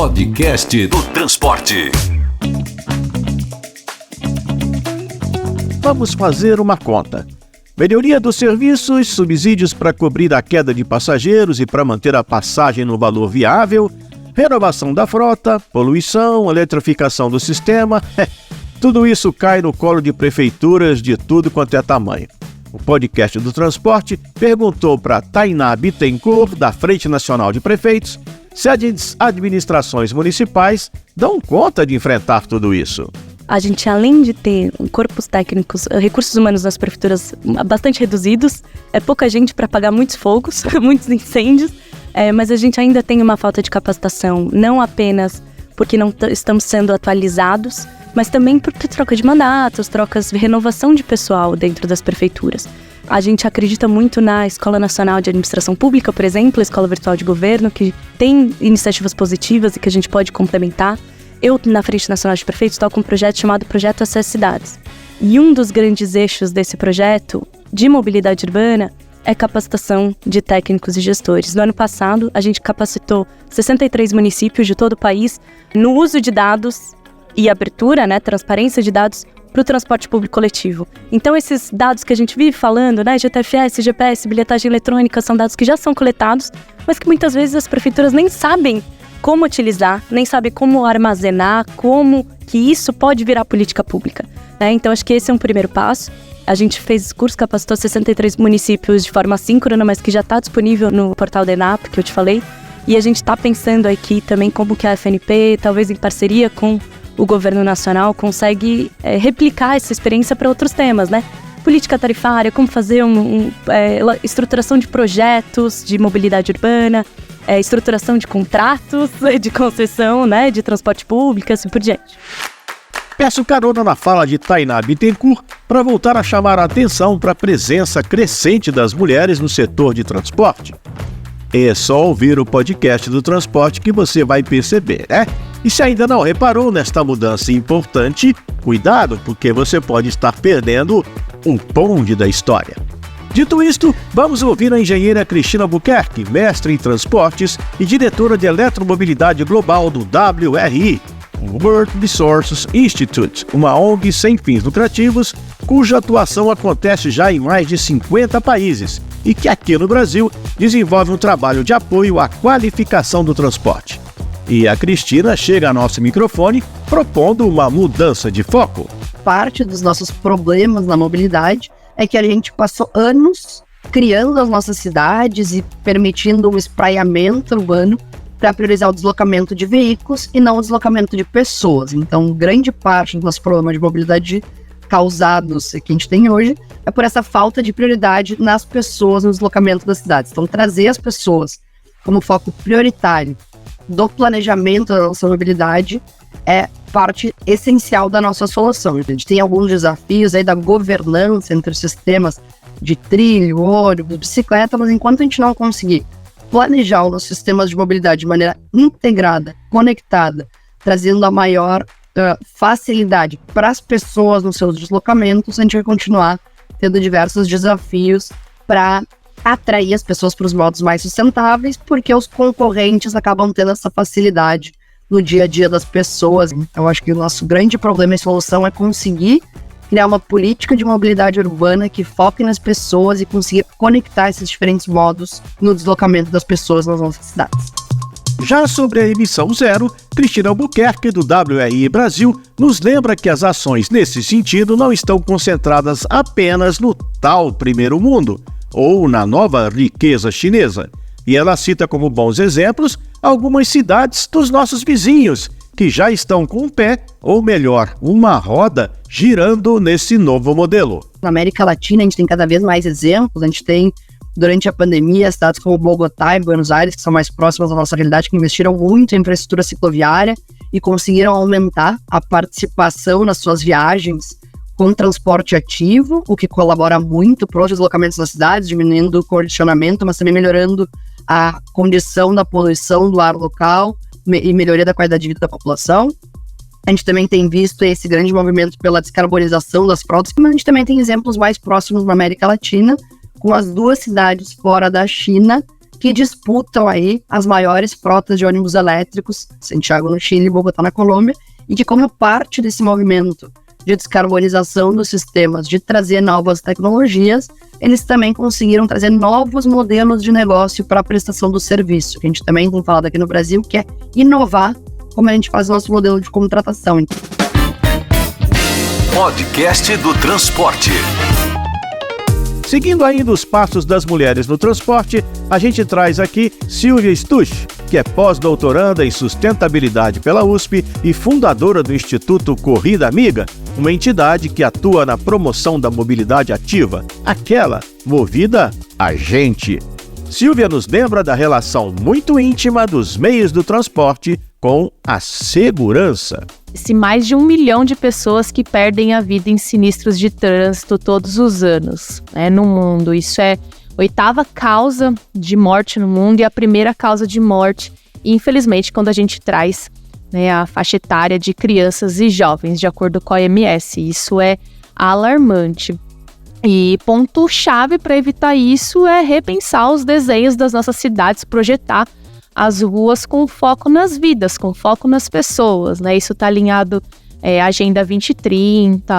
Podcast do Transporte. Vamos fazer uma conta. Melhoria dos serviços, subsídios para cobrir a queda de passageiros e para manter a passagem no valor viável, renovação da frota, poluição, eletrificação do sistema. Tudo isso cai no colo de prefeituras de tudo quanto é tamanho. O podcast do Transporte perguntou para Tainá Bittencourt, da Frente Nacional de Prefeitos, se as administrações municipais dão conta de enfrentar tudo isso. A gente, além de ter corpos técnicos, recursos humanos nas prefeituras bastante reduzidos, é pouca gente para apagar muitos fogos, muitos incêndios, mas a gente ainda tem uma falta de capacitação, não apenas porque não estamos sendo atualizados, mas também por troca de mandatos, trocas de renovação de pessoal dentro das prefeituras. A gente acredita muito na Escola Nacional de Administração Pública, por exemplo, a Escola Virtual de Governo, que tem iniciativas positivas e que a gente pode complementar. Eu, na Frente Nacional de Prefeitos, estou com um projeto chamado Projeto Acesse Cidades. E um dos grandes eixos desse projeto de mobilidade urbana é capacitação de técnicos e gestores. No ano passado, a gente capacitou 63 municípios de todo o país no uso de dados e abertura, transparência de dados para o transporte público coletivo. Então, esses dados que a gente vive falando, GTFS, GPS, bilhetagem eletrônica, são dados que já são coletados, mas que muitas vezes as prefeituras nem sabem como utilizar, nem sabem como armazenar, como que isso pode virar política pública. Então, acho que esse é um primeiro passo. A gente fez esse curso, capacitou 63 municípios de forma assíncrona, mas que já está disponível no portal da ENAP, que eu te falei. E a gente está pensando aqui também como que a FNP, talvez em parceria com o governo nacional, consegue replicar essa experiência para outros temas, Política tarifária, como fazer estruturação de projetos de mobilidade urbana, estruturação de contratos de concessão, de transporte público, assim por diante. Peço carona na fala de Tainá Bittencourt para voltar a chamar a atenção para a presença crescente das mulheres no setor de transporte. É só ouvir o podcast do Transporte que você vai perceber, E se ainda não reparou nesta mudança importante, cuidado, porque você pode estar perdendo um bonde da história. Dito isto, vamos ouvir a engenheira Cristina Albuquerque, mestre em transportes e diretora de eletromobilidade global do WRI, World Resources Institute, uma ONG sem fins lucrativos, cuja atuação acontece já em mais de 50 países e que aqui no Brasil desenvolve um trabalho de apoio à qualificação do transporte. E a Cristina chega ao nosso microfone propondo uma mudança de foco. Parte dos nossos problemas na mobilidade é que a gente passou anos criando as nossas cidades e permitindo um espraiamento urbano para priorizar o deslocamento de veículos e não o deslocamento de pessoas. Então, grande parte dos nossos problemas de mobilidade causados que a gente tem hoje é por essa falta de prioridade nas pessoas no deslocamento das cidades. Então, trazer as pessoas como foco prioritário do planejamento da nossa mobilidade é parte essencial da nossa solução. A gente tem alguns desafios aí da governança entre os sistemas de trilho, ônibus, bicicleta, mas enquanto a gente não conseguir planejar os nossos sistemas de mobilidade de maneira integrada, conectada, trazendo a maior facilidade para as pessoas nos seus deslocamentos, a gente vai continuar tendo diversos desafios para atrair as pessoas para os modos mais sustentáveis, porque os concorrentes acabam tendo essa facilidade no dia a dia das pessoas. Então, acho que o nosso grande problema e solução é conseguir criar uma política de mobilidade urbana que foque nas pessoas e conseguir conectar esses diferentes modos no deslocamento das pessoas nas nossas cidades. Já sobre a emissão zero, Cristina Albuquerque, do WRI Brasil, nos lembra que as ações nesse sentido não estão concentradas apenas no tal primeiro mundo, ou na nova riqueza chinesa. E ela cita como bons exemplos algumas cidades dos nossos vizinhos, que já estão com um pé, ou melhor, uma roda, girando nesse novo modelo. Na América Latina, a gente tem cada vez mais exemplos. A gente tem, durante a pandemia, cidades como Bogotá e Buenos Aires, que são mais próximas da nossa realidade, que investiram muito em infraestrutura cicloviária e conseguiram aumentar a participação nas suas viagens com transporte ativo, o que colabora muito para os deslocamentos das cidades, diminuindo o congestionamento, mas também melhorando a condição da poluição do ar local e melhoria da qualidade de vida da população. A gente também tem visto esse grande movimento pela descarbonização das frotas, mas a gente também tem exemplos mais próximos na América Latina, com as duas cidades fora da China que disputam aí as maiores frotas de ônibus elétricos, Santiago no Chile e Bogotá na Colômbia, e que como parte desse movimento de descarbonização dos sistemas, de trazer novas tecnologias, eles também conseguiram trazer novos modelos de negócio para a prestação do serviço, que a gente também tem falado aqui no Brasil, que é inovar como a gente faz o nosso modelo de contratação. Podcast do Transporte. Seguindo ainda os passos das mulheres no transporte, a gente traz aqui Silvia Stusch, que é pós-doutoranda em sustentabilidade pela USP e fundadora do Instituto Corrida Amiga, uma entidade que atua na promoção da mobilidade ativa, aquela movida a gente. Silvia nos lembra da relação muito íntima dos meios do transporte com a segurança. Se mais de 1 milhão de pessoas que perdem a vida em sinistros de trânsito todos os anos, no mundo. Isso é a 8ª causa de morte no mundo e a primeira causa de morte, infelizmente, quando a gente traz a faixa etária de crianças e jovens, de acordo com a OMS. Isso é alarmante. E ponto-chave para evitar isso é repensar os desenhos das nossas cidades, projetar as ruas com foco nas vidas, com foco nas pessoas, Isso está alinhado à Agenda 2030,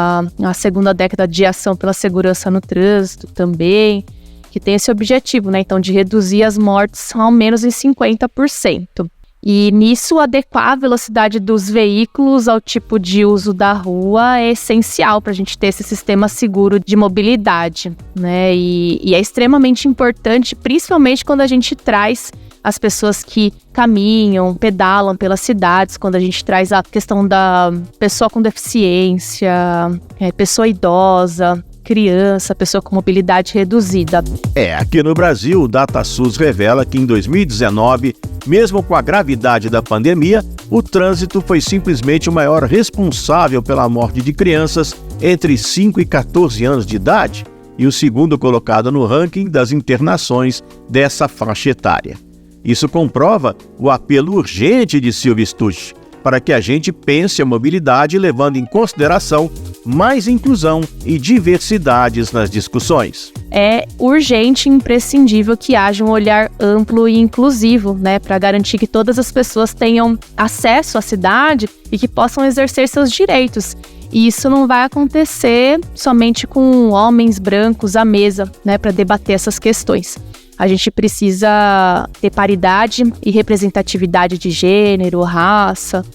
a segunda década de ação pela segurança no trânsito também, que tem esse objetivo, então de reduzir as mortes ao menos em 50%. E nisso, adequar a velocidade dos veículos ao tipo de uso da rua é essencial para a gente ter esse sistema seguro de mobilidade, E é extremamente importante, principalmente quando a gente traz as pessoas que caminham, pedalam pelas cidades, quando a gente traz a questão da pessoa com deficiência, pessoa idosa, criança, pessoa com mobilidade reduzida. Aqui no Brasil, o DataSUS revela que em 2019, mesmo com a gravidade da pandemia, o trânsito foi simplesmente o maior responsável pela morte de crianças entre 5 e 14 anos de idade e o segundo colocado no ranking das internações dessa faixa etária. Isso comprova o apelo urgente de Silvia Stusch para que a gente pense a mobilidade levando em consideração mais inclusão e diversidades nas discussões. É urgente e imprescindível que haja um olhar amplo e inclusivo, para garantir que todas as pessoas tenham acesso à cidade e que possam exercer seus direitos. E isso não vai acontecer somente com homens brancos à mesa, para debater essas questões. A gente precisa ter paridade e representatividade de gênero, raça,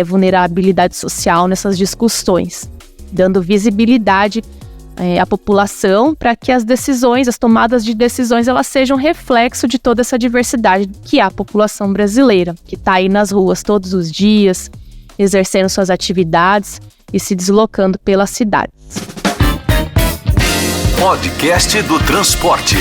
vulnerabilidade social nessas discussões, dando visibilidade à população para que as decisões, as tomadas de decisões, elas sejam reflexo de toda essa diversidade que é a população brasileira, que está aí nas ruas todos os dias, exercendo suas atividades e se deslocando pelas cidades. Podcast do Transporte.